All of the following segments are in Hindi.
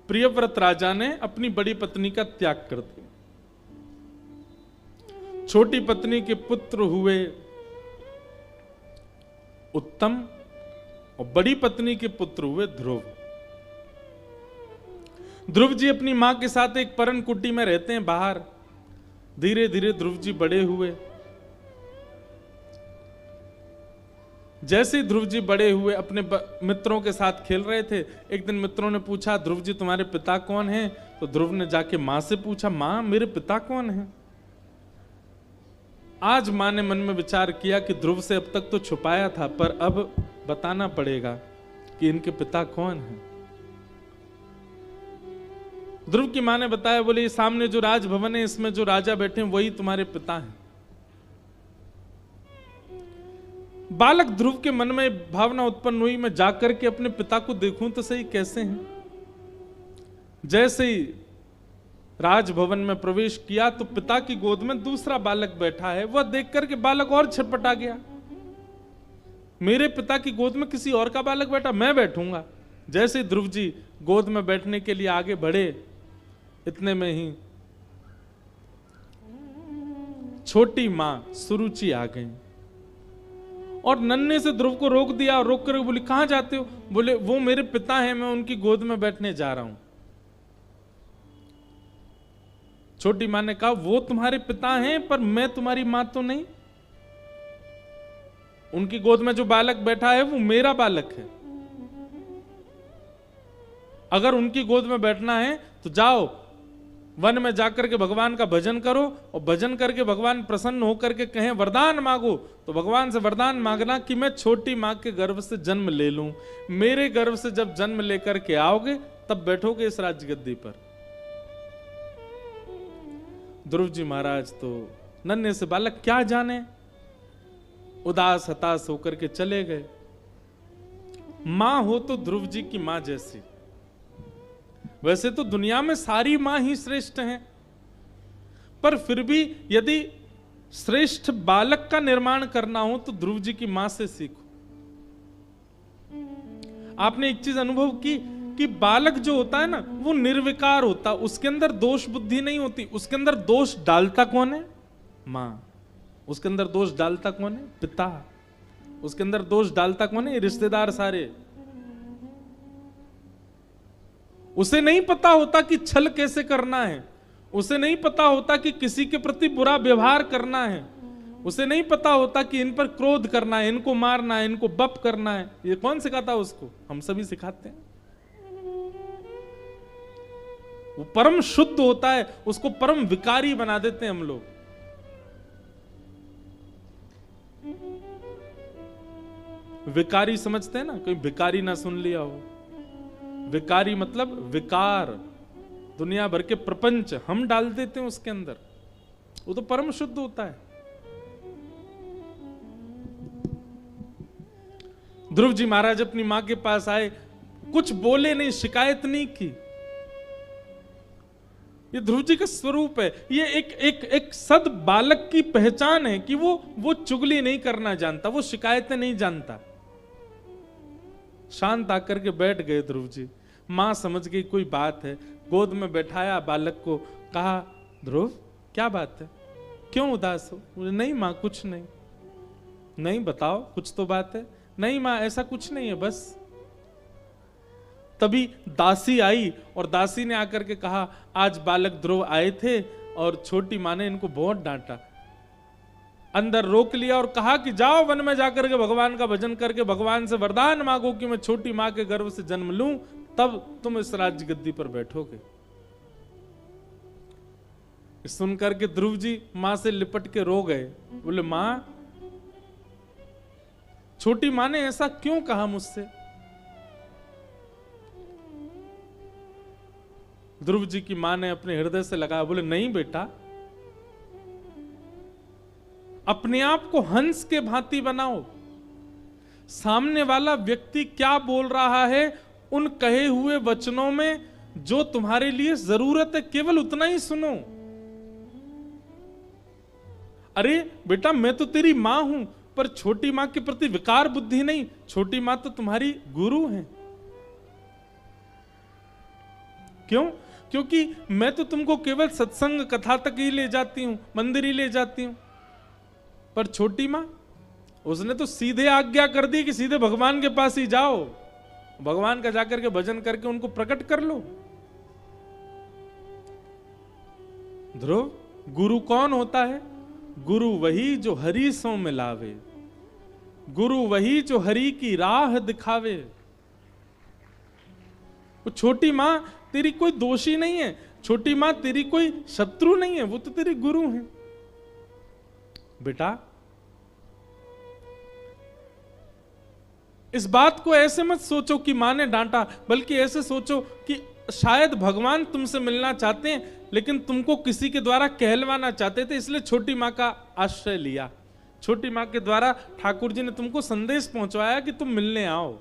प्रियव्रत राजा ने अपनी बड़ी पत्नी का त्याग कर दिया। छोटी पत्नी के पुत्र हुए उत्तम और बड़ी पत्नी के पुत्र हुए ध्रुव। ध्रुव जी अपनी मां के साथ एक परन कुटी में रहते हैं बाहर। धीरे धीरे ध्रुव जी बड़े हुए। जैसे ही ध्रुव जी बड़े हुए अपने मित्रों के साथ खेल रहे थे, एक दिन मित्रों ने पूछा ध्रुव जी तुम्हारे पिता कौन हैं? तो ध्रुव ने जाके मां से पूछा, मां मेरे पिता कौन हैं? आज मां ने मन में विचार किया कि ध्रुव से अब तक तो छुपाया था, पर अब बताना पड़ेगा कि इनके पिता कौन हैं। ध्रुव की मां ने बताया, बोले ये सामने जो राजभवन है इसमें जो राजा बैठे हैं वही तुम्हारे पिता हैं। बालक ध्रुव के मन में भावना उत्पन्न हुई, मैं जाकर के अपने पिता को देखूं तो सही कैसे हैं। जैसे ही राजभवन में प्रवेश किया तो पिता की गोद में दूसरा बालक बैठा है। वह देख करके बालक और छटपटा गया, मेरे पिता की गोद में किसी और का बालक बैठा, मैं बैठूंगा। जैसे ध्रुव जी गोद में बैठने के लिए आगे बढ़े, इतने में ही छोटी मां सुरुचि आ गई और नन्हे से ध्रुव को रोक दिया और रोक कर बोली, कहां जाते हो? बोले वो मेरे पिता हैं, मैं उनकी गोद में बैठने जा रहा हूं। छोटी मां ने कहा, वो तुम्हारे पिता हैं पर मैं तुम्हारी मां तो नहीं। उनकी गोद में जो बालक बैठा है वो मेरा बालक है। अगर उनकी गोद में बैठना है तो जाओ वन में जाकर के भगवान का भजन करो, और भजन करके भगवान प्रसन्न होकर के कहें वरदान मांगो, तो भगवान से वरदान मांगना कि मैं छोटी मां के गर्भ से जन्म ले लूं। मेरे गर्भ से जब जन्म लेकर के आओगे तब बैठोगे इस राज्य गद्दी पर। ध्रुव जी महाराज तो नन्हे से बालक क्या जाने, उदास हताश होकर के चले गए। मां हो तो ध्रुव जी की मां जैसी। वैसे तो दुनिया में सारी मां ही श्रेष्ठ हैं, पर फिर भी यदि श्रेष्ठ बालक का निर्माण करना हो तो ध्रुव जी की मां से सीखो। आपने एक चीज अनुभव की कि बालक जो होता है ना वो निर्विकार होता, उसके अंदर दोष बुद्धि नहीं होती। उसके अंदर दोष डालता कौन है? मां। उसके अंदर दोष डालता कौन है? पिता। उसके अंदर दोष डालता कौन है? रिश्तेदार सारे। उसे नहीं पता होता कि छल कैसे करना है, उसे नहीं पता होता कि किसी के प्रति बुरा व्यवहार करना है, उसे नहीं पता होता कि इन पर क्रोध करना है, इनको मारना है, इनको बप करना है। ये कौन सिखाता उसको? हम सभी सिखाते हैं। वो परम शुद्ध होता है, उसको परम विकारी बना देते हैं हम लोग। विकारी समझते हैं ना, कोई भिकारी ना सुन लिया हो। विकारी मतलब विकार, दुनिया भर के प्रपंच हम डाल देते हैं उसके अंदर। वो तो परम शुद्ध होता है। ध्रुव जी महाराज अपनी मां के पास आए, कुछ बोले नहीं, शिकायत नहीं की। ये ध्रुव जी का स्वरूप है। ये एक सद बालक की पहचान है कि वो चुगली नहीं करना जानता, वो शिकायतें नहीं जानता। शांत आकर के बैठ गए ध्रुव जी। मां समझ गई कोई बात है, गोद में बैठाया बालक को, कहा ध्रुव क्या बात है, क्यों उदास हो? बोले नहीं मां कुछ नहीं। नहीं बताओ कुछ तो बात है। नहीं मां ऐसा कुछ नहीं है बस। तभी दासी आई और दासी ने आकर के कहा आज बालक ध्रुव आए थे और छोटी मां ने इनको बहुत डांटा। अंदर रोक लिया और कहा कि जाओ वन में जाकर के भगवान का भजन करके भगवान से वरदान मांगो कि मैं छोटी मां के गर्भ से जन्म लूं, तब तुम इस राज्य गद्दी पर बैठोगे। सुनकर के ध्रुव जी मां से लिपट के रो गए। बोले मां, छोटी मां ने ऐसा क्यों कहा मुझसे? ध्रुव जी की मां ने अपने हृदय से लगाया। बोले नहीं बेटा, अपने आप को हंस के भांति बनाओ। सामने वाला व्यक्ति क्या बोल रहा है उन कहे हुए वचनों में जो तुम्हारे लिए जरूरत है केवल उतना ही सुनो। अरे बेटा मैं तो तेरी मां हूं, पर छोटी मां के प्रति विकार बुद्धि नहीं। छोटी मां तो तुम्हारी गुरु है। क्यों? क्योंकि मैं तो तुमको केवल सत्संग कथा तक ही ले जाती हूं, मंदिर ही ले जाती हूं। पर छोटी मां, उसने तो सीधे आज्ञा कर दी कि सीधे भगवान के पास ही जाओ, भगवान का जाकर के भजन करके उनको प्रकट कर लो। ध्रुव, गुरु कौन होता है? गुरु वही जो हरि सो मिलावे, गुरु वही जो हरि की राह दिखावे। वो छोटी मां तेरी कोई दोषी नहीं है, छोटी मां तेरी कोई शत्रु नहीं है, वो तो तेरी गुरु है। बेटा, इस बात को ऐसे मत सोचो कि मां ने डांटा, बल्कि ऐसे सोचो कि शायद भगवान तुमसे मिलना चाहते हैं, लेकिन तुमको किसी के द्वारा कहलवाना चाहते थे, इसलिए छोटी मां का आश्रय लिया। छोटी मां के द्वारा ठाकुर जी ने तुमको संदेश पहुंचवाया कि तुम मिलने आओ।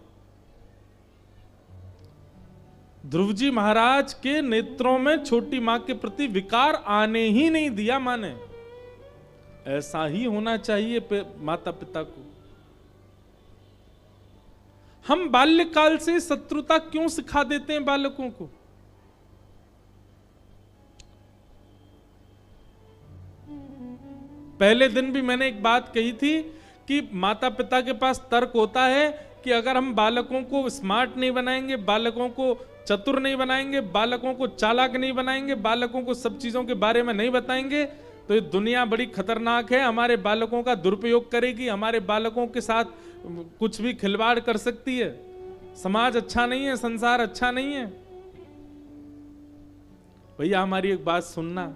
ध्रुव जी महाराज के नेत्रों में छोटी मां के प्रति विकार आने ही नहीं दिया मां ने। ऐसा ही होना चाहिए माता पिता को। हम बाल्यकाल से शत्रुता क्यों सिखा देते हैं बालकों को? पहले दिन भी मैंने एक बात कही थी कि माता पिता के पास तर्क होता है कि अगर हम बालकों को स्मार्ट नहीं बनाएंगे, बालकों को चतुर नहीं बनाएंगे, बालकों को चालाक नहीं बनाएंगे, बालकों को सब चीजों के बारे में नहीं बताएंगे, तो ये दुनिया बड़ी खतरनाक है, हमारे बालकों का दुरुपयोग करेगी, हमारे बालकों के साथ कुछ भी खिलवाड़ कर सकती है, समाज अच्छा नहीं है, संसार अच्छा नहीं है। भैया हमारी एक बात सुनना,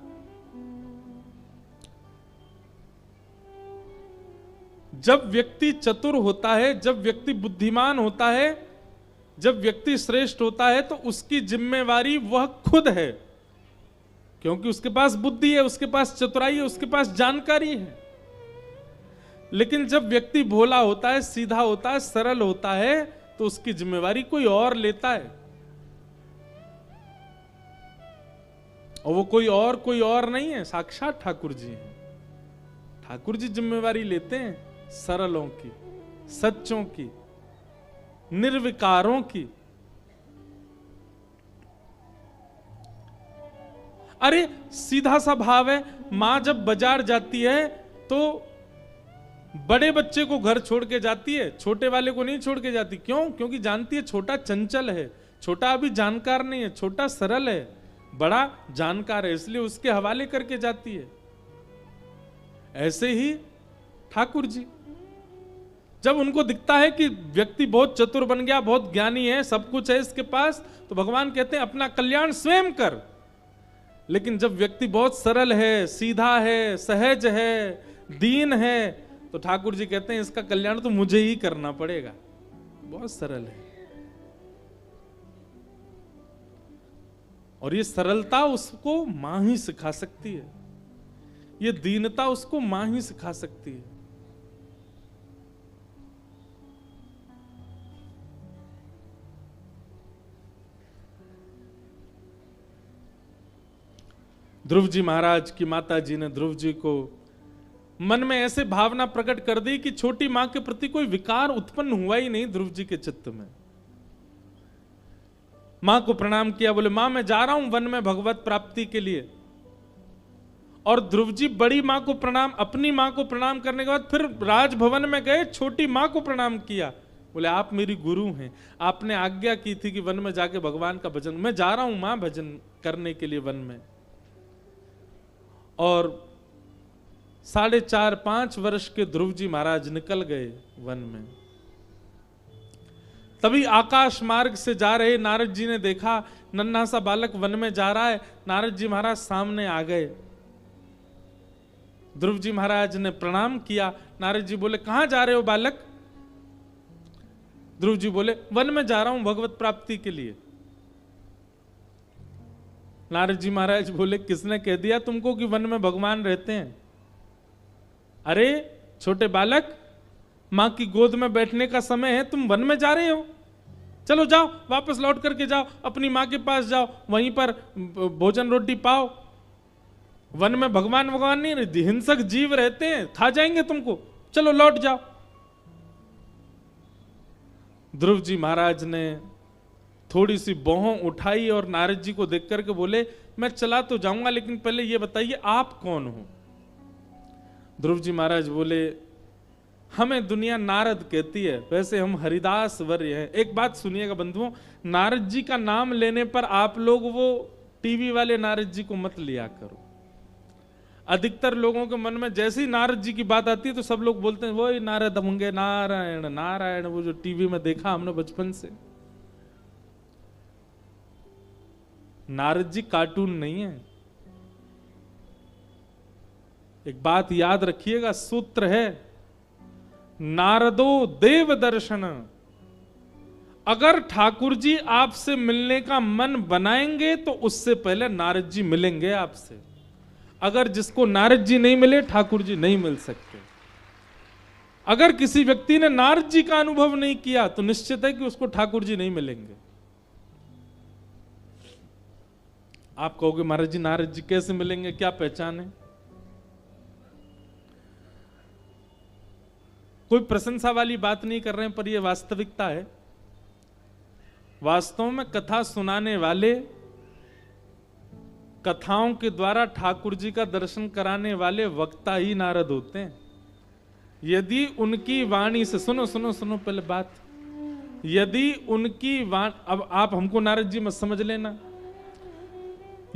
जब व्यक्ति चतुर होता है, जब व्यक्ति बुद्धिमान होता है, जब व्यक्ति श्रेष्ठ होता है, तो उसकी जिम्मेवारी वह खुद है, क्योंकि उसके पास बुद्धि है, उसके पास चतुराई है, उसके पास जानकारी है। लेकिन जब व्यक्ति भोला होता है, सीधा होता है, सरल होता है, तो उसकी जिम्मेवारी कोई और लेता है, और वो कोई और नहीं है, साक्षात ठाकुर जी हैं। ठाकुर जी जिम्मेवारी लेते हैं सरलों की, सच्चों की, निर्विकारों की। अरे सीधा सा भाव है, मां जब बाजार जाती है तो बड़े बच्चे को घर छोड़ के जाती है, छोटे वाले को नहीं छोड़ के जाती। क्यों? क्योंकि जानती है छोटा चंचल है, छोटा अभी जानकार नहीं है, छोटा सरल है, बड़ा जानकार है, इसलिए उसके हवाले करके जाती है। ऐसे ही ठाकुर जी, जब उनको दिखता है कि व्यक्ति बहुत चतुर बन गया, बहुत ज्ञानी है, सब कुछ है इसके पास, तो भगवान कहते हैं अपना कल्याण स्वयं कर। लेकिन जब व्यक्ति बहुत सरल है, सीधा है, सहज है, दीन है, तो ठाकुर जी कहते हैं इसका कल्याण तो मुझे ही करना पड़ेगा, बहुत सरल है। और ये सरलता उसको मां ही सिखा सकती है, ये दीनता उसको मां ही सिखा सकती है। ध्रुव जी महाराज की माता जी ने ध्रुव जी को मन में ऐसे भावना प्रकट कर दी कि छोटी मां के प्रति कोई विकार उत्पन्न हुआ ही नहीं ध्रुव जी के चित्त में। मां को प्रणाम किया, बोले मां मैं जा रहा हूं वन में भगवत प्राप्ति के लिए। और ध्रुव जी बड़ी मां को प्रणाम, अपनी मां को प्रणाम करने के बाद फिर राजभवन में गए, छोटी मां को प्रणाम किया, बोले आप मेरी गुरु हैं, आपने आज्ञा की थी कि वन में जाके भगवान का भजन, मैं जा रहा हूं मां भजन करने के लिए वन में। और 4.5-5 वर्ष के ध्रुव जी महाराज निकल गए वन में। तभी आकाश मार्ग से जा रहे नारद जी ने देखा नन्हा सा बालक वन में जा रहा है। नारद जी महाराज सामने आ गए, ध्रुव जी महाराज ने प्रणाम किया। नारद जी बोले कहां जा रहे हो बालक? ध्रुव जी बोले वन में जा रहा हूं भगवत प्राप्ति के लिए। नारद जी महाराज बोले किसने कह दिया तुमको कि वन में भगवान रहते हैं? अरे छोटे बालक, मां की गोद में बैठने का समय है, तुम वन में जा रहे हो? चलो जाओ, वापस लौट करके जाओ, अपनी मां के पास जाओ, वहीं पर भोजन रोटी पाओ। वन में भगवान नहीं रहते, हिंसक जीव रहते हैं, खा जाएंगे तुमको, चलो लौट जाओ। ध्रुव जी महाराज ने थोड़ी सी भौं उठाई और नारद जी को देख करके बोले, मैं चला तो जाऊंगा लेकिन पहले ये बताइए आप कौन हो। ध्रुव जी महाराज बोले, हमें दुनिया नारद कहती है, वैसे हम हरिदास वर्य हैं। एक बात सुनिएगा बंधुओं, नारद जी का नाम लेने पर आप लोग वो टीवी वाले नारद जी को मत लिया करो। अधिकतर लोगों के मन में जैसे ही नारद जी की बात आती है तो सब लोग बोलते हैं वो ही नारद होंगे, नारायण नारायण, वो जो टीवी में देखा हमने बचपन से। नारद जी कार्टून नहीं है। एक बात याद रखिएगा, सूत्र है नारदो देव दर्शन। अगर ठाकुर जी आपसे मिलने का मन बनाएंगे तो उससे पहले नारद जी मिलेंगे आपसे। अगर जिसको नारद जी नहीं मिले, ठाकुर जी नहीं मिल सकते। अगर किसी व्यक्ति ने नारद जी का अनुभव नहीं किया तो निश्चित है कि उसको ठाकुर जी नहीं मिलेंगे। आप कहोगे महाराज जी नारद जी कैसे मिलेंगे, क्या पहचान है? कोई प्रशंसा वाली बात नहीं कर रहे हैं, पर यह वास्तविकता है। वास्तव में कथा सुनाने वाले, कथाओं के द्वारा ठाकुर जी का दर्शन कराने वाले वक्ता ही नारद होते हैं। यदि उनकी वाणी से, सुनो सुनो सुनो पहले बात, यदि उनकी वाणी, अब आप हमको नारद जी मत समझ लेना,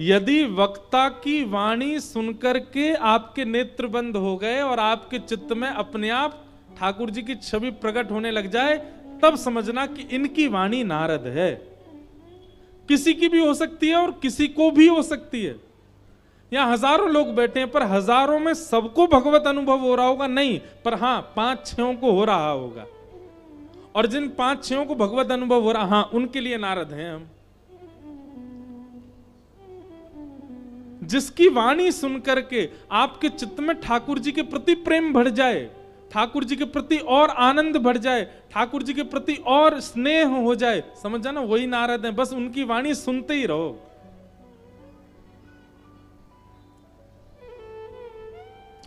यदि वक्ता की वाणी सुनकर के आपके नेत्र बंद हो गए और आपके चित्त में अपने आप ठाकुर जी की छवि प्रकट होने लग जाए, तब समझना कि इनकी वाणी नारद है। किसी की भी हो सकती है और किसी को भी हो सकती है। यहां हजारों लोग बैठे हैं, पर हजारों में सबको भगवत अनुभव हो रहा होगा नहीं, पर हां 5-6 को हो रहा होगा। और जिन 5-6 को भगवत अनुभव हो रहा, हां उनके लिए नारद हैं हम। जिसकी वाणी सुनकर के आपके चित्त में ठाकुर जी के प्रति प्रेम बढ़ जाए, ठाकुर जी के प्रति और आनंद बढ़ जाए, ठाकुर जी के प्रति और स्नेह हो जाए, समझ जाना वही नारद हैं। बस उनकी वाणी सुनते ही रहो।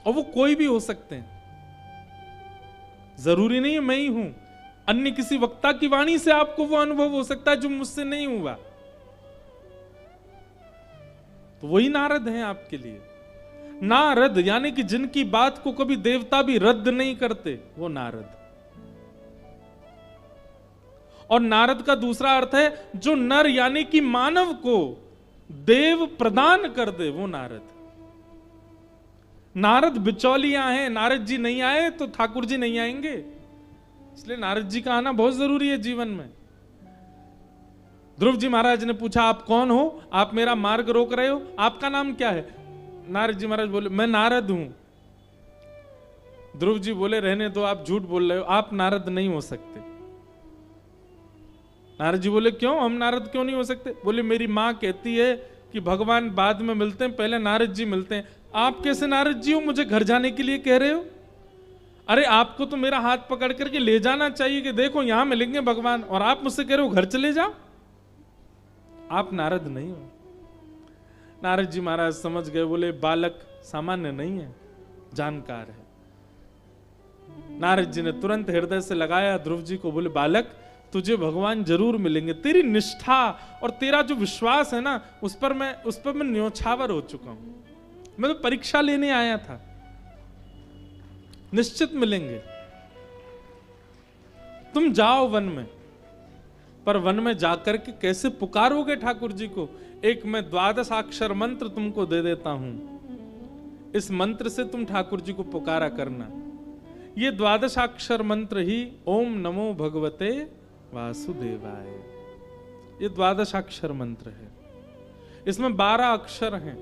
और वो कोई भी हो सकते हैं, जरूरी नहीं है मैं ही हूं। अन्य किसी वक्ता की वाणी से आपको वो अनुभव हो सकता है जो मुझसे नहीं हुआ, तो वही नारद हैं आपके लिए। नारद यानी कि जिनकी बात को कभी देवता भी रद्द नहीं करते, वो नारद। और नारद का दूसरा अर्थ है जो नर यानी कि मानव को देव प्रदान कर दे, वो नारद। नारद बिचौलियां हैं, नारद जी नहीं आए तो ठाकुर जी नहीं आएंगे, इसलिए नारद जी का आना बहुत जरूरी है जीवन में। ध्रुव जी महाराज ने पूछा आप कौन हो, आप मेरा मार्ग रोक रहे हो, आपका नाम क्या है? नारद जी महाराज बोले मैं नारद हूं। ध्रुव जी बोले रहने दो, आप झूठ बोल रहे हो, आप नारद नहीं हो सकते। नारद जी बोले क्यों, हम नारद क्यों नहीं हो सकते? बोले मेरी मां कहती है कि भगवान बाद में मिलते हैं, पहले नारद जी मिलते हैं। आप कैसे नारद जी हो, मुझे घर जाने के लिए कह रहे हो? अरे आपको तो मेरा हाथ पकड़ करके ले जाना चाहिए कि देखो यहां मिलेंगे भगवान, और आप मुझसे कह रहे हो घर चले जाओ। आप नारद नहीं हो। नारद जी महाराज समझ गए, बोले बालक सामान्य नहीं है, जानकार है। नारद जी ने तुरंत हृदय से लगाया ध्रुव जी को, बोले बालक तुझे भगवान जरूर मिलेंगे। तेरी निष्ठा और तेरा जो विश्वास है ना, उस पर मैं न्योछावर हो चुका हूं। मैं तो परीक्षा लेने आया था, निश्चित मिलेंगे। तुम जाओ वन में, पर वन में जाकर के कैसे पुकारोगे ठाकुर जी को? एक मैं 12 मंत्र तुमको दे देता हूं, इस मंत्र से तुम ठाकुर जी को पुकारा करना। ये 12 मंत्र ही ओम नमो भगवते वासुदेवाय, ये 12 मंत्र है। इसमें 12 अक्षर हैं।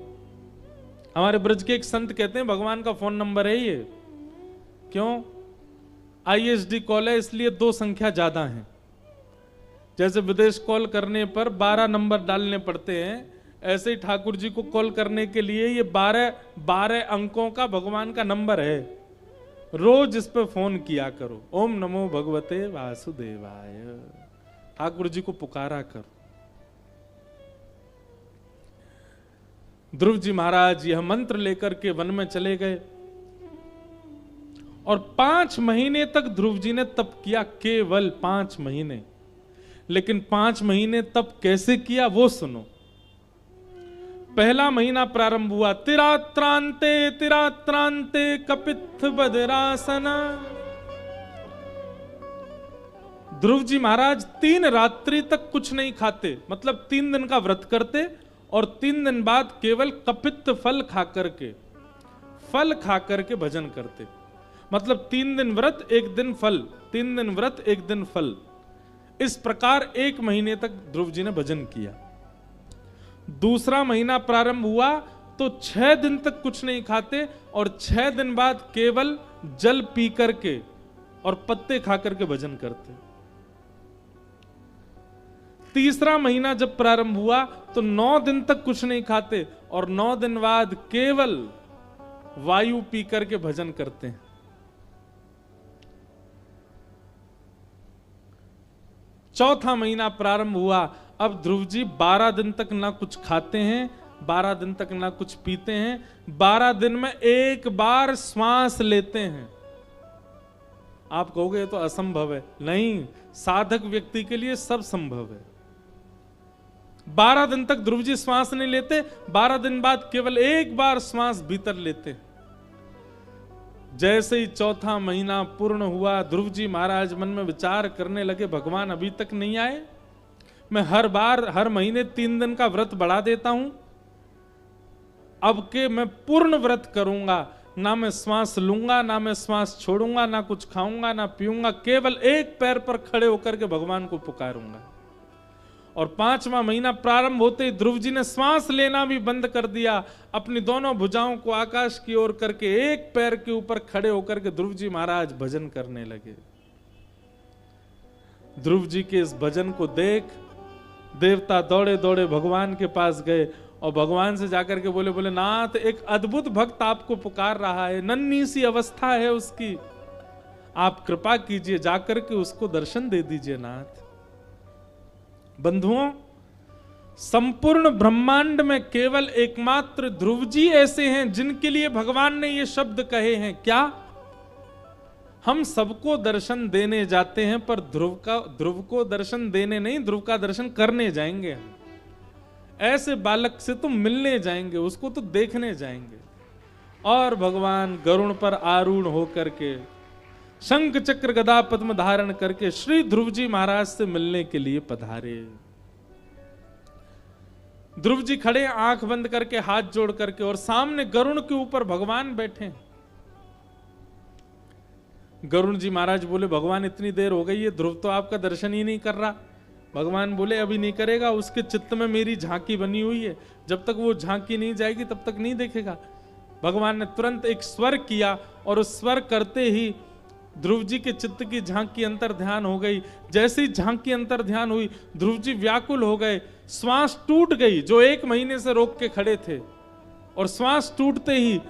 हमारे ब्रज के एक संत कहते हैं भगवान का फोन नंबर है ये। क्यों? ISD कॉल है, इसलिए 2 संख्या ज्यादा है। जैसे विदेश कॉल करने पर 12 नंबर डालने पड़ते हैं, ऐसे ही ठाकुर जी को कॉल करने के लिए ये 12 अंकों का भगवान का नंबर है। रोज इस पे फोन किया करो, ओम नमो भगवते वासुदेवाय, ठाकुर जी को पुकारा करो। ध्रुव जी महाराज यह मंत्र लेकर के वन में चले गए और 5 महीने तक ध्रुव जी ने तप किया, केवल 5 महीने। लेकिन 5 महीने तप कैसे किया वो सुनो। पहला महीना प्रारंभ हुआ तिरात्रांते कपित्थ बदरासन। ध्रुव जी महाराज 3 रात्रि तक कुछ नहीं खाते, मतलब 3 दिन का व्रत करते और 3 दिन बाद केवल कपित्थ फल खा करके भजन करते। मतलब 3 दिन व्रत 1 दिन फल, 3 दिन व्रत 1 दिन फल। इस प्रकार 1 महीने तक ध्रुव जी ने भजन किया। दूसरा महीना प्रारंभ हुआ तो 6 दिन तक कुछ नहीं खाते और 6 दिन बाद केवल जल पी करके और पत्ते खा करके भजन करते। तीसरा महीना जब प्रारंभ हुआ तो 9 दिन तक कुछ नहीं खाते और 9 दिन बाद केवल वायु पी करके भजन करते हैं। चौथा महीना प्रारंभ हुआ, अब ध्रुव जी 12 दिन तक ना कुछ खाते हैं, 12 दिन तक ना कुछ पीते हैं, 12 दिन में 1 बार श्वास लेते हैं। आप कहोगे ये तो असंभव है। नहीं, साधक व्यक्ति के लिए सब संभव है। 12 दिन तक ध्रुव जी श्वास नहीं लेते, 12 दिन बाद केवल 1 बार श्वास भीतर लेते। जैसे ही चौथा महीना पूर्ण हुआ, ध्रुव जी महाराज मन में विचार करने लगे, भगवान अभी तक नहीं आए। मैं हर महीने 3 दिन का व्रत बढ़ा देता हूं, अब के मैं पूर्ण व्रत करूंगा, ना मैं श्वास लूंगा, ना मैं श्वास छोड़ूंगा, ना कुछ खाऊंगा, ना पीऊंगा, केवल 1 पैर पर खड़े होकर के भगवान को पुकारूंगा। और 5वां महीना प्रारंभ होते ही ध्रुव जी ने श्वास लेना भी बंद कर दिया। अपनी दोनों भुजाओं को आकाश की ओर करके 1 पैर के ऊपर खड़े होकर के ध्रुव जी महाराज भजन करने लगे। ध्रुव जी के इस भजन को देख देवता दौड़े दौड़े भगवान के पास गए और भगवान से जाकर के बोले नाथ, एक अद्भुत भक्त आपको पुकार रहा है, नन्ही सी अवस्था है उसकी, आप कृपा कीजिए, जाकर के उसको दर्शन दे दीजिए नाथ। बंधुओं, संपूर्ण ब्रह्मांड में केवल एकमात्र ध्रुव जी ऐसे हैं जिनके लिए भगवान ने ये शब्द कहे हैं। क्या? हम सबको दर्शन देने जाते हैं, पर ध्रुव को दर्शन देने नहीं, ध्रुव का दर्शन करने जाएंगे हम। ऐसे बालक से तो मिलने जाएंगे, उसको तो देखने जाएंगे। और भगवान गरुड़ पर आरूढ़ होकर के, शंख चक्र गदा पद्म धारण करके श्री ध्रुव जी महाराज से मिलने के लिए पधारे। ध्रुव जी खड़े, आंख बंद करके, हाथ जोड़ करके, और सामने गरुड़ के ऊपर भगवान बैठे। गरुड़ जी महाराज बोले, भगवान इतनी देर हो गई है, ध्रुव तो आपका दर्शन ही नहीं कर रहा। भगवान बोले, अभी नहीं करेगा, उसके चित्त में मेरी झांकी बनी हुई है, जब तक वो झांकी नहीं जाएगी तब तक नहीं देखेगा। भगवान ने तुरंत एक स्वर किया और उस स्वर करते ही ध्रुव जी के चित्त की झांकी अंतर ध्यान हो गई। जैसे ही झांकी अंतर ध्यान हुई, ध्रुव जी व्याकुल हो गए, श्वास टूट गई, जो 1 महीने से रोक के खड़े थे। और श्वास टूटते ही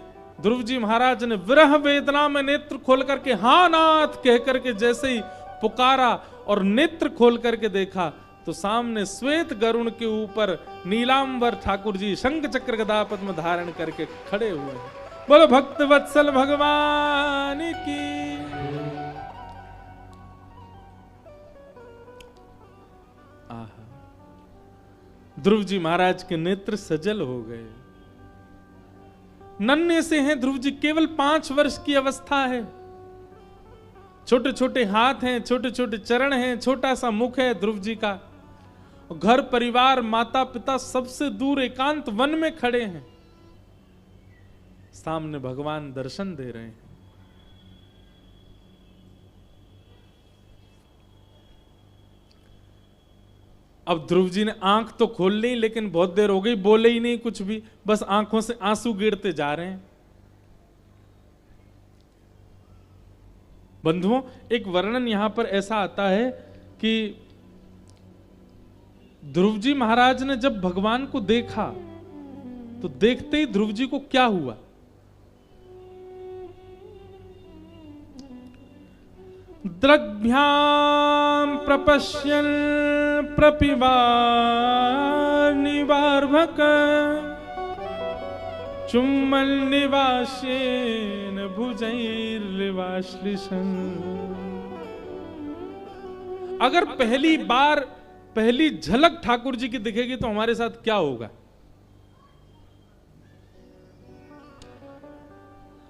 ध्रुव जी महाराज ने विरह वेदना में नेत्र खोल करके हाँ नाथ कह करके जैसे ही पुकारा और नेत्र खोल करके देखा तो सामने श्वेत गरुड़ के ऊपर नीलांबर ठाकुर जी शंख चक्र गदा पद्म धारण करके खड़े हुए हैं। बोलो भक्त वत्सल भगवान की। ध्रुव जी महाराज के नेत्र सजल हो गए। नन्हे से हैं ध्रुव जी, केवल 5 वर्ष की अवस्था है, छोटे छोटे हाथ हैं, छोटे छोटे चरण हैं, छोटा सा मुख है ध्रुव जी का। घर परिवार माता पिता सबसे दूर एकांत वन में खड़े हैं, सामने भगवान दर्शन दे रहे हैं। अब ध्रुव जी ने आंख तो खोल ली, लेकिन बहुत देर हो गई, बोले ही नहीं कुछ भी, बस आंखों से आंसू गिरते जा रहे हैं। बंधुओं, एक वर्णन यहां पर ऐसा आता है कि ध्रुव जी महाराज ने जब भगवान को देखा तो देखते ही ध्रुव जी को क्या हुआ। द्रग्भ्याम प्रपश्यन् प्रपिबार्निवार्भक चुम्बन निवासेन भुजैर्लिवाश्लिशन। अगर पहली बार पहली झलक ठाकुर जी की दिखेगी तो हमारे साथ क्या होगा।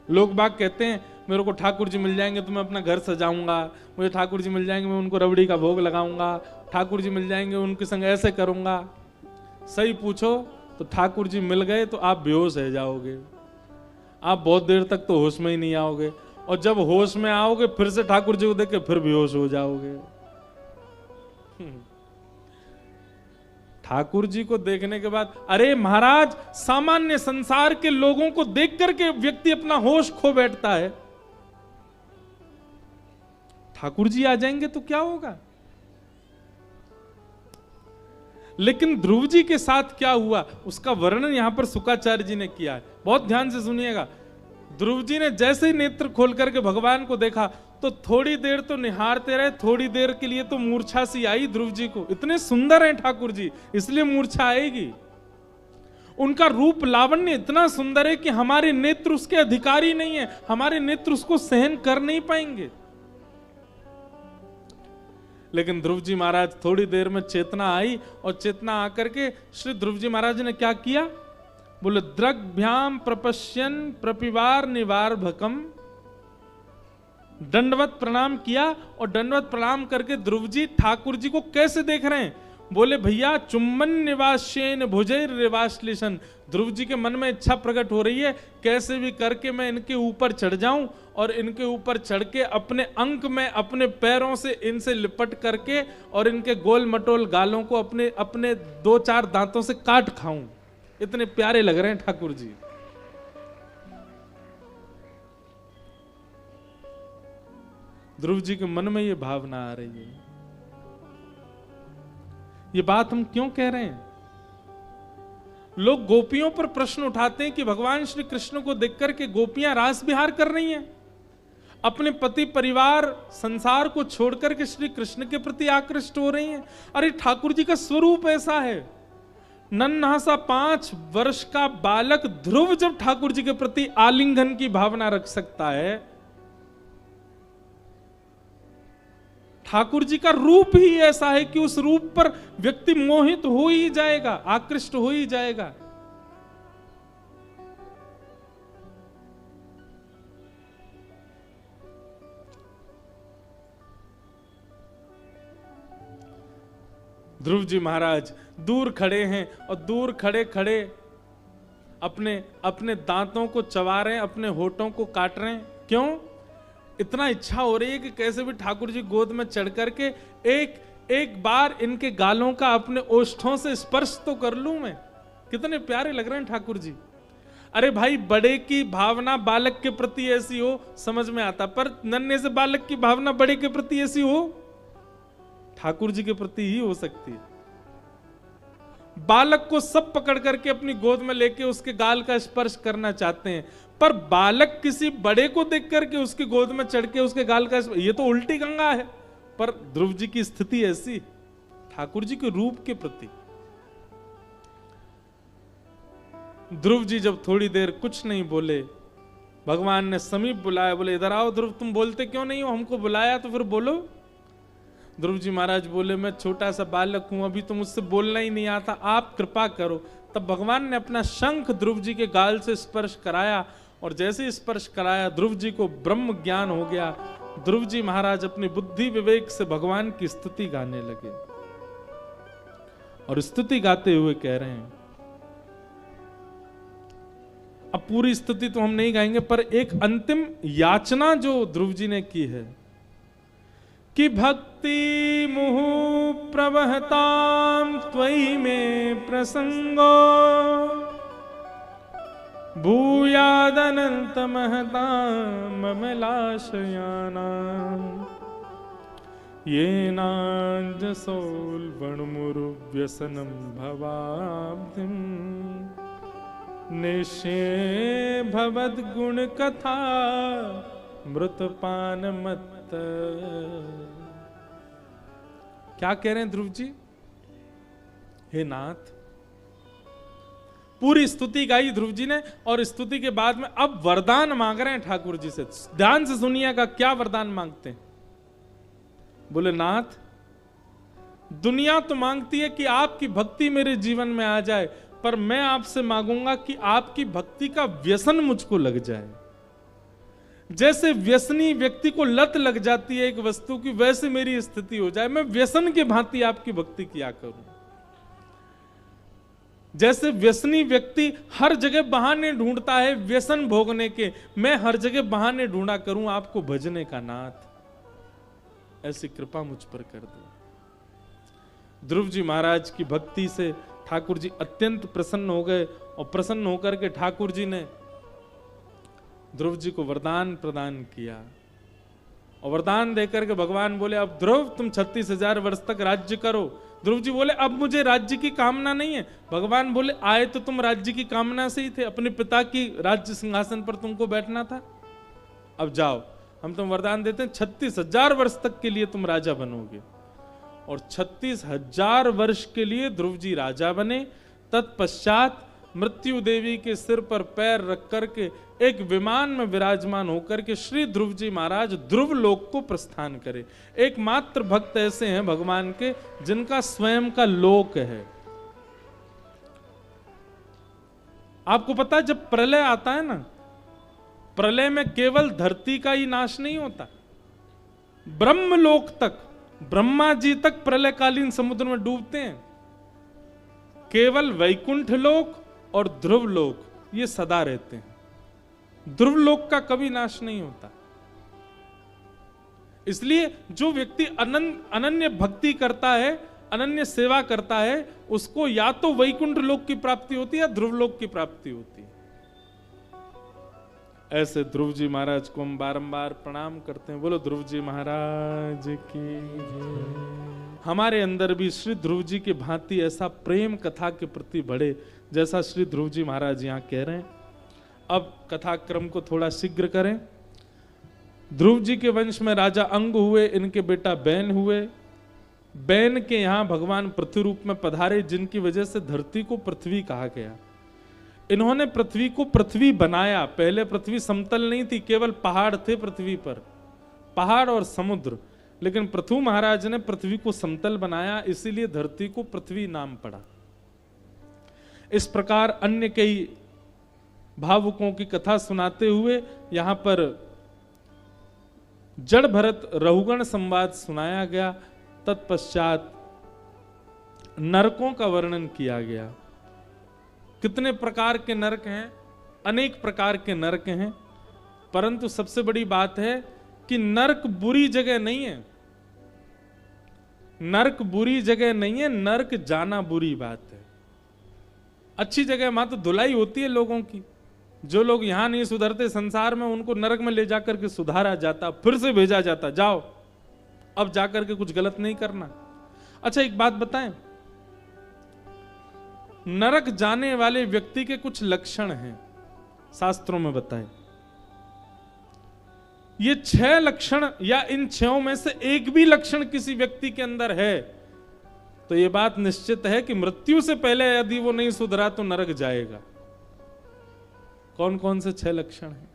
लोग बाग कहते हैं मेरे को ठाकुर जी मिल जाएंगे तो मैं अपना घर सजाऊंगा, मुझे ठाकुर जी मिल जाएंगे मैं उनको रबड़ी का भोग लगाऊंगा, ठाकुर जी मिल जाएंगे उनके संग ऐसे करूंगा। सही पूछो तो ठाकुर जी मिल गए तो आप बेहोश हो जाओगे, आप बहुत देर तक तो होश में ही नहीं आओगे, और जब होश में आओगे फिर से ठाकुर जी को देख के फिर बेहोश हो जाओगे। ठाकुर जी को देखने के बाद, अरे महाराज सामान्य संसार के लोगों को देख करके व्यक्ति अपना होश खो बैठता है, ठाकुर जी आ जाएंगे तो क्या होगा। लेकिन ध्रुव जी के साथ क्या हुआ उसका वर्णन यहां पर शुकाचार्य जी ने किया है, बहुत ध्यान से सुनिएगा। ध्रुव जी ने जैसे ही नेत्र खोल करके भगवान को देखा तो थोड़ी देर तो निहारते रहे, थोड़ी देर के लिए तो मूर्छा सी आई ध्रुव जी को। इतने सुंदर हैं ठाकुर जी इसलिए मूर्छा आएगी। उनका रूप लावण्य इतना सुंदर है कि हमारे नेत्र उसके अधिकारी नहीं है, हमारे नेत्र उसको सहन कर नहीं पाएंगे। लेकिन ध्रुव जी महाराज थोड़ी देर में चेतना आई, और चेतना आकर के श्री ध्रुव जी महाराज ने क्या किया, बोले द्रग्भ्याम प्रपश्यन प्रपिवार निवार भकम, दंडवत प्रणाम किया। और दंडवत प्रणाम करके ध्रुव जी ठाकुर जी को कैसे देख रहे हैं, बोले भैया चुम्बन निवास्येन भुजैर रिवाश्लिशन। ध्रुव जी के मन में इच्छा प्रकट हो रही है कैसे भी करके मैं इनके ऊपर चढ़ जाऊं, और इनके ऊपर चढ़ के अपने अंक में अपने पैरों से इनसे लिपट करके और इनके गोल मटोल गालों को अपने अपने 2-4 दांतों से काट खाऊं। इतने प्यारे लग रहे हैं ठाकुर जी। ध्रुव जी के मन में ये भावना आ रही है। ये बात हम क्यों कह रहे हैं, लोग गोपियों पर प्रश्न उठाते हैं कि भगवान श्री कृष्ण को देखकर के गोपियां रास विहार कर रही हैं, अपने पति परिवार संसार को छोड़कर के श्री कृष्ण के प्रति आकृष्ट हो रही हैं। अरे ठाकुर जी का स्वरूप ऐसा है, नन्हा सा 5 वर्ष का बालक ध्रुव जब ठाकुर जी के प्रति आलिंगन की भावना रख सकता है, ठाकुर जी का रूप ही ऐसा है कि उस रूप पर व्यक्ति मोहित हो ही जाएगा, आकृष्ट हो ही जाएगा। ध्रुव जी महाराज दूर खड़े हैं, और दूर खड़े खड़े अपने अपने दांतों को चबा रहे हैं, अपने होठों को काट रहे हैं। क्यों? इतना इच्छा हो रही है कि कैसे भी ठाकुर जी गोद में चढ़ करके एक बार इनके गालों का अपने ओष्ठों से स्पर्श तो कर लूं मैं। कितने प्यारे लग रहे हैं ठाकुर जी। अरे भाई बड़े की भावना बालक के प्रति ऐसी हो समझ में आता, पर नन्हे से बालक की भावना बड़े के प्रति ऐसी हो ठाकुर जी के प्रति ही हो सकती है। बालक को सब पकड़ करके अपनी गोद में लेके उसके गाल का स्पर्श करना चाहते हैं, पर बालक किसी बड़े को देख करके उसकी गोद में चढ़ के उसके गाल का, ये तो उल्टी गंगा है। पर ध्रुव जी की स्थिति ऐसी, ठाकुर जी के रूप के प्रति। ध्रुव जी जब थोड़ी देर कुछ नहीं बोले, भगवान ने समीप बुलाया, बोले इधर आओ ध्रुव, तुम बोलते क्यों नहीं हो, हमको बुलाया तो फिर बोलो। ध्रुव जी महाराज बोले मैं छोटा सा बालक हूं, अभी तो मुझसे बोलना ही नहीं आता, आप कृपा करो। तब भगवान ने अपना शंख ध्रुव जी के गाल से स्पर्श कराया, और जैसे स्पर्श कराया ध्रुव जी को ब्रह्म ज्ञान हो गया। ध्रुव जी महाराज अपनी बुद्धि विवेक से भगवान की स्तुति गाने लगे, और स्तुति गाते हुए कह रहे हैं, अब पूरी स्तुति तो हम नहीं गाएंगे, पर एक अंतिम याचना जो ध्रुव जी ने की है कि भक्ति मुहु प्रवहताम त्वयि में प्रसंगो भूयादनंत महताम ममलाशयानाम येनांजसोल वणमुरु व्यसनम भवाब्धिम निश्चय भवद गुण कथा मृतपान मत। क्या कह रहे हैं ध्रुव जी, हे नाथ, पूरी स्तुति गाई ध्रुव जी ने, और स्तुति के बाद में अब वरदान मांग रहे हैं ठाकुर जी से। ध्यान से सुनिएगा क्या वरदान मांगते हैं। बोले नाथ दुनिया तो मांगती है कि आपकी भक्ति मेरे जीवन में आ जाए, पर मैं आपसे मांगूंगा कि आपकी भक्ति का व्यसन मुझको लग जाए। जैसे व्यसनी व्यक्ति को लत लग जाती है एक वस्तु की, वैसे मेरी स्थिति हो जाए, मैं व्यसन के भांति आपकी भक्ति किया करूं। जैसे व्यसनी व्यक्ति हर जगह बहाने ढूंढता है व्यसन भोगने के, मैं हर जगह बहाने ढूंढा करूं आपको भजने का नाथ। ऐसी कृपा मुझ पर कर दो। ध्रुव जी महाराज की भक्ति से ठाकुर जी अत्यंत प्रसन्न हो गए, और प्रसन्न होकर के ठाकुर जी ने ध्रुव जी को वरदान प्रदान किया। और वरदान देकर के भगवान बोले, अब ध्रुव तुम 36,000 वर्ष तक राज्य करो। ध्रुव जी बोले, अब मुझे राज्य की कामना नहीं है। भगवान बोले, आए तो तुम राज्य की कामना से ही थे, अपने पिता की राज्य सिंहासन पर तुमको बैठना था। अब जाओ, हम तुम वरदान देते हैं 36,000 वर्ष तक के लिए तुम राजा बनोगे। और 36,000 वर्ष के लिए ध्रुव जी राजा बने। तत्पश्चात मृत्यु देवी के सिर पर पैर रख करके एक विमान में विराजमान होकर के श्री ध्रुव जी महाराज ध्रुव लोक को प्रस्थान करे। एकमात्र भक्त ऐसे हैं भगवान के जिनका स्वयं का लोक है। आपको पता है जब प्रलय आता है ना, प्रलय में केवल धरती का ही नाश नहीं होता, ब्रह्मलोक तक, ब्रह्मा जी तक प्रलयकालीन समुद्र में डूबते हैं। केवल वैकुंठ लोक और ध्रुव लोक ये सदा रहते हैं, ध्रुव लोक का कभी नाश नहीं होता। इसलिए जो व्यक्ति अनन्य भक्ति करता है, अनन्य सेवा करता है, उसको या तो वैकुंठ लोक की प्राप्ति होती है या ध्रुव लोक की प्राप्ति होती है। ऐसे ध्रुव जी महाराज को हम बारंबार प्रणाम करते हैं। बोलो ध्रुव जी महाराज की जय। हमारे अंदर भी श्री ध्रुव जी के भांति ऐसा प्रेम कथा के प्रति बढ़े जैसा श्री ध्रुव जी महाराज यहां कह रहे हैं। अब कथा क्रम को थोड़ा शीघ्र करें। ध्रुव जी के वंश में राजा अंग हुए, इनके बेटा बैन हुए। बैन के यहां भगवान पृथ्वी रूप में पधारे, जिनकी वजह से धरती को पृथ्वी कहा गया। इन्होंने पृथ्वी को पृथ्वी बनाया। पहले पृथ्वी समतल नहीं थी, केवल पहाड़ थे पृथ्वी पर, पहाड़ और समुद्र। लेकिन पृथु महाराज ने पृथ्वी को समतल बनाया, इसीलिए धरती को पृथ्वी नाम पड़ा। इस प्रकार अन्य कई भावुकों की कथा सुनाते हुए यहां पर जड़ भरत रहुगण संवाद सुनाया गया। तत्पश्चात नरकों का वर्णन किया गया। कितने प्रकार के नरक हैं? अनेक प्रकार के नरक हैं, परंतु सबसे बड़ी बात है कि नरक बुरी जगह नहीं है। नरक बुरी जगह नहीं है, नरक जाना बुरी बात है। अच्छी जगह वहां तो धुलाई होती है लोगों की। जो लोग यहां नहीं सुधरते संसार में, उनको नरक में ले जाकर के सुधारा जाता, फिर से भेजा जाता, जाओ अब जाकर के कुछ गलत नहीं करना। अच्छा एक बात बताएं, नरक जाने वाले व्यक्ति के कुछ लक्षण हैं, शास्त्रों में बताएं। ये 6 लक्षण या इन 6 में से एक भी लक्षण किसी व्यक्ति के अंदर है तो ये बात निश्चित है कि मृत्यु से पहले यदि वो नहीं सुधरा तो नरक जाएगा। कौन कौन से 6 लक्षण हैं?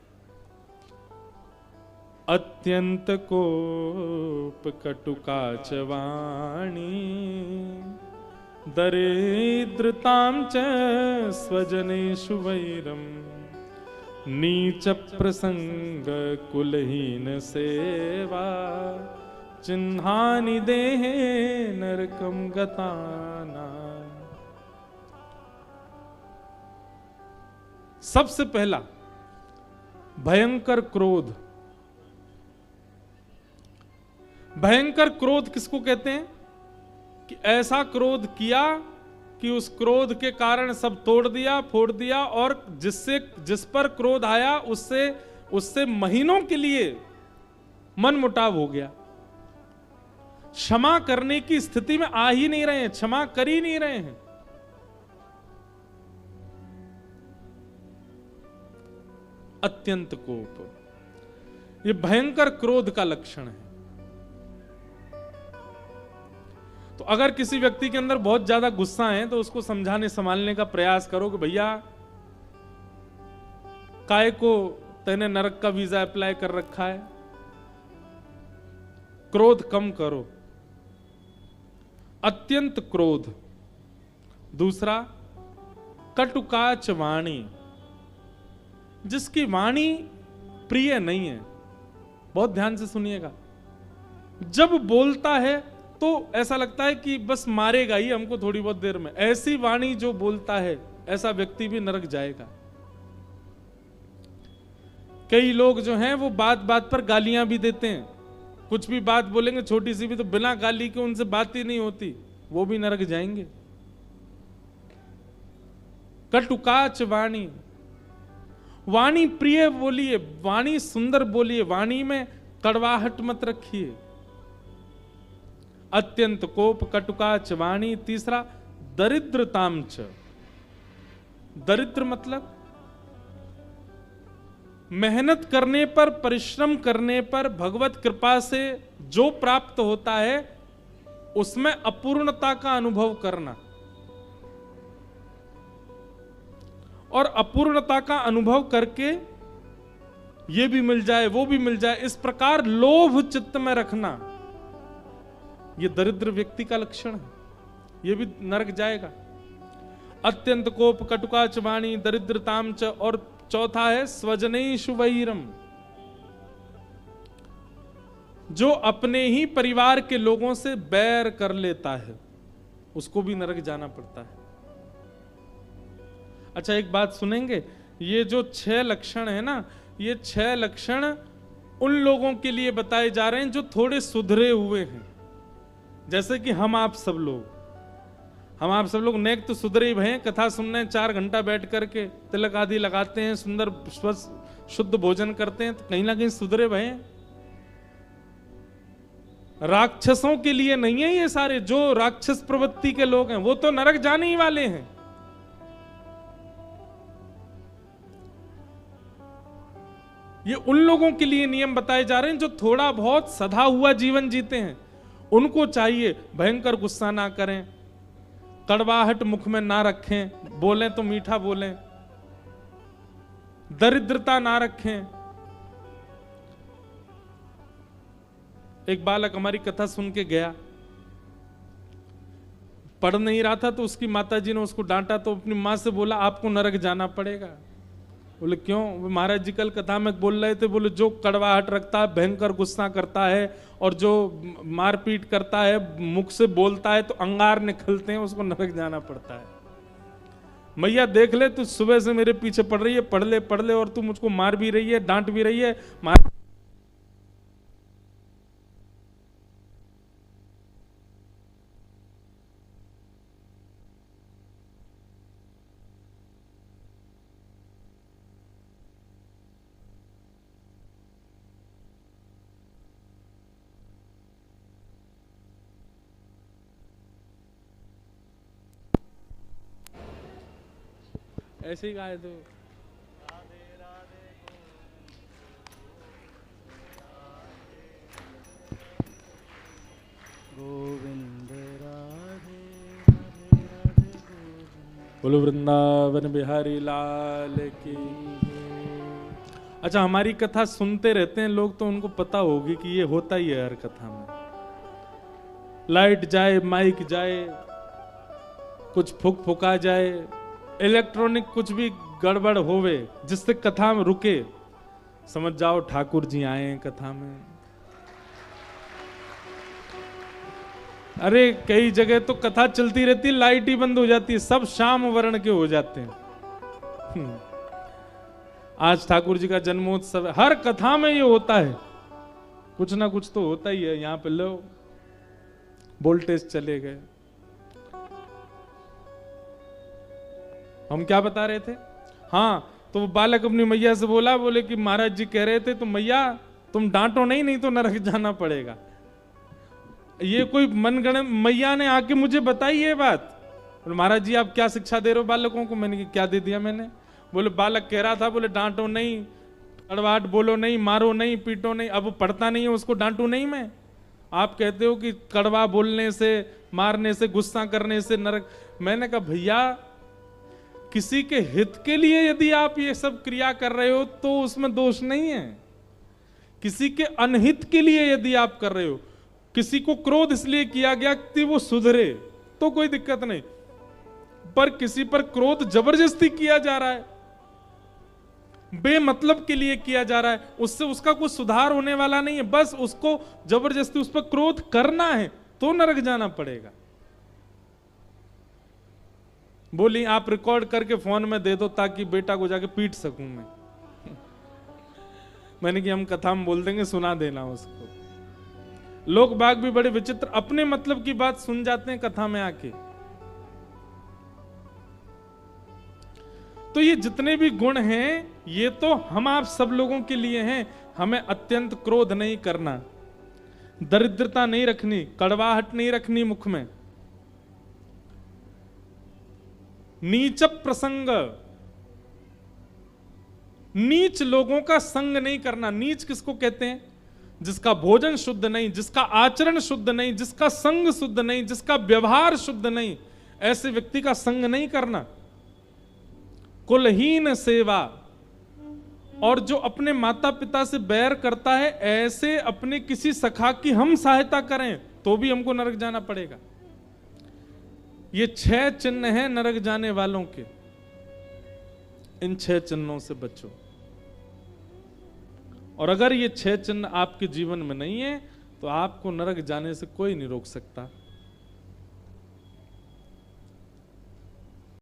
अत्यंत कोप कटुकाच वाणी, दरिद्रतां च स्वजनेषु वैरम, नीच प्रसंग कुलहीन सेवा, चिन्हानि देहे नरकम गताना। सबसे पहला भयंकर क्रोध। भयंकर क्रोध किसको कहते हैं? कि ऐसा क्रोध किया कि उस क्रोध के कारण सब तोड़ दिया, फोड़ दिया, और जिस पर क्रोध आया उससे महीनों के लिए मन मुटाव हो गया। क्षमा करने की स्थिति में आ ही नहीं रहे हैं, क्षमा कर ही नहीं रहे हैं। अत्यंत कोप, यह भयंकर क्रोध का लक्षण है। तो अगर किसी व्यक्ति के अंदर बहुत ज्यादा गुस्सा है तो उसको समझाने संभालने का प्रयास करो कि भैया काय को तैने नरक का वीजा अप्लाई कर रखा है, क्रोध कम करो। अत्यंत क्रोध। दूसरा कटुकाच वाणी, जिसकी वाणी प्रिय नहीं है। बहुत ध्यान से सुनिएगा, जब बोलता है तो ऐसा लगता है कि बस मारेगा ही हमको थोड़ी बहुत देर में। ऐसी वाणी जो बोलता है ऐसा व्यक्ति भी नरक जाएगा। कई लोग जो हैं वो बात बात पर गालियां भी देते हैं, कुछ भी बात बोलेंगे छोटी सी भी तो बिना गाली के उनसे बात ही नहीं होती, वो भी नरक जाएंगे। कटुकाच वाणी, वाणी प्रिय बोलिए, वाणी सुंदर बोलिए, वाणी में कड़वाहट मत रखिए। अत्यंत कोप कटुकाच वाणी। तीसरा दरिद्रताम च, दरिद्र मतलब मेहनत करने पर, परिश्रम करने पर भगवत कृपा से जो प्राप्त होता है उसमें अपूर्णता का अनुभव करना, और अपूर्णता का अनुभव करके ये भी मिल जाए वो भी मिल जाए, इस प्रकार लोभ चित्त में रखना, ये दरिद्र व्यक्ति का लक्षण है, ये भी नरक जाएगा। अत्यंत कोप कटुकाच वाणी दरिद्रताम च। और चौथा है स्वजनेषु वैरम, जो अपने ही परिवार के लोगों से बैर कर लेता है उसको भी नरक जाना पड़ता है। अच्छा एक बात सुनेंगे, ये जो 6 लक्षण है ना, ये 6 लक्षण उन लोगों के लिए बताए जा रहे हैं जो थोड़े सुधरे हुए हैं, जैसे कि हम आप सब लोग नेक तो सुधरे ही भय, कथा सुनने 4 घंटा बैठ करके तिलक आदि लगाते हैं, सुंदर शुद्ध भोजन करते हैं, तो कहीं ना कहीं सुधरे भय। राक्षसों के लिए नहीं है ये सारे, जो राक्षस प्रवृत्ति के लोग हैं वो तो नरक जाने ही वाले हैं। ये उन लोगों के लिए नियम बताए जा रहे हैं जो थोड़ा बहुत सधा हुआ जीवन जीते हैं। उनको चाहिए भयंकर गुस्सा ना करें, कड़वाहट मुख में ना रखें, बोलें तो मीठा बोलें, दरिद्रता ना रखें। एक बालक हमारी कथा सुन के गया, पढ़ नहीं रहा था तो उसकी माताजी ने उसको डांटा, तो अपनी मां से बोला आपको नरक जाना पड़ेगा। बोले क्यों? महाराज जी कल कथा में बोल रहे थे, बोले जो कड़वाहट रखता है, भयंकर गुस्सा करता है और जो मारपीट करता है, मुख से बोलता है तो अंगार निकलते हैं, उसको नरक जाना पड़ता है। मैया देख ले, तू सुबह से मेरे पीछे पड़ रही है, पढ़ ले और तू मुझको मार भी रही है, डांट भी रही है। ऐसे ही गाए तो गोविंद राधे बोलो वृंदावन बिहारी लाल की। अच्छा हमारी कथा सुनते रहते हैं लोग तो उनको पता होगी कि ये होता ही है हर कथा में। लाइट जाए, माइक जाए, कुछ फुक फुका जाए, इलेक्ट्रॉनिक कुछ भी गड़बड़ होवे जिससे कथा में रुके, समझ जाओ ठाकुर जी आए हैं कथा में। अरे कई जगह तो कथा चलती रहती, लाइट ही बंद हो जाती है, सब शाम वर्ण के हो जाते हैं। आज ठाकुर जी का जन्मोत्सव है, हर कथा में ये होता है, कुछ ना कुछ तो होता ही है। यहां पे लो वोल्टेज चले गए। हम क्या बता रहे थे? हाँ, तो वो बालक अपनी मैया से बोला, बोले कि महाराज जी कह रहे थे तो मैया तुम डांटो नहीं तो नरक जाना पड़ेगा। ये कोई मनगणन मैया ने आके मुझे बताई ये बात। और महाराज जी आप क्या शिक्षा दे रहे हो बालकों को? मैंने क्या दे दिया मैंने? बोले बालक कह रहा था, बोले डांटो नहीं, कड़वाहट बोलो नहीं, मारो नहीं, पीटो नहीं। अब वो पढ़ता नहीं है, उसको डांटू नहीं मैं? आप कहते हो कि कड़वा बोलने से, मारने से, गुस्सा करने से नरक। मैंने कहा भैया किसी के हित के लिए यदि आप ये सब क्रिया कर रहे हो तो उसमें दोष नहीं है। किसी के अनहित के लिए यदि आप कर रहे हो किसी को क्रोध इसलिए किया गया कि वो सुधरे तो कोई दिक्कत नहीं, पर किसी पर क्रोध जबरदस्ती किया जा रहा है, बेमतलब के लिए किया जा रहा है, उससे उसका कुछ सुधार होने वाला नहीं है, बस उसको जबरदस्ती उस पर क्रोध करना है तो नरक जाना पड़ेगा। बोली आप रिकॉर्ड करके फोन में दे दो ताकि बेटा को जाके पीट सकूं मैं। मैंने कि हम कथा में बोल देंगे, सुना देना उसको। लोग बाग भी बड़े विचित्र, अपने मतलब की बात सुन जाते हैं कथा में आके। तो ये जितने भी गुण हैं ये तो हम आप सब लोगों के लिए हैं। हमें अत्यंत क्रोध नहीं करना, दरिद्रता नहीं रखनी, कड़वाहट नहीं रखनी मुख में, नीच प्रसंग, नीच लोगों का संग नहीं करना। नीच किसको कहते हैं? जिसका भोजन शुद्ध नहीं, जिसका आचरण शुद्ध नहीं, जिसका संग शुद्ध नहीं, जिसका व्यवहार शुद्ध नहीं, ऐसे व्यक्ति का संग नहीं करना। कुलहीन सेवा, और जो अपने माता पिता से बैर करता है, ऐसे अपने किसी सखा की हम सहायता करें तो भी हमको नरक जाना पड़ेगा। ये 6 चिन्ह हैं नरक जाने वालों के। इन 6 चिन्हों से बचो। और अगर ये 6 चिन्ह आपके जीवन में नहीं है तो आपको नरक जाने से कोई नहीं रोक सकता।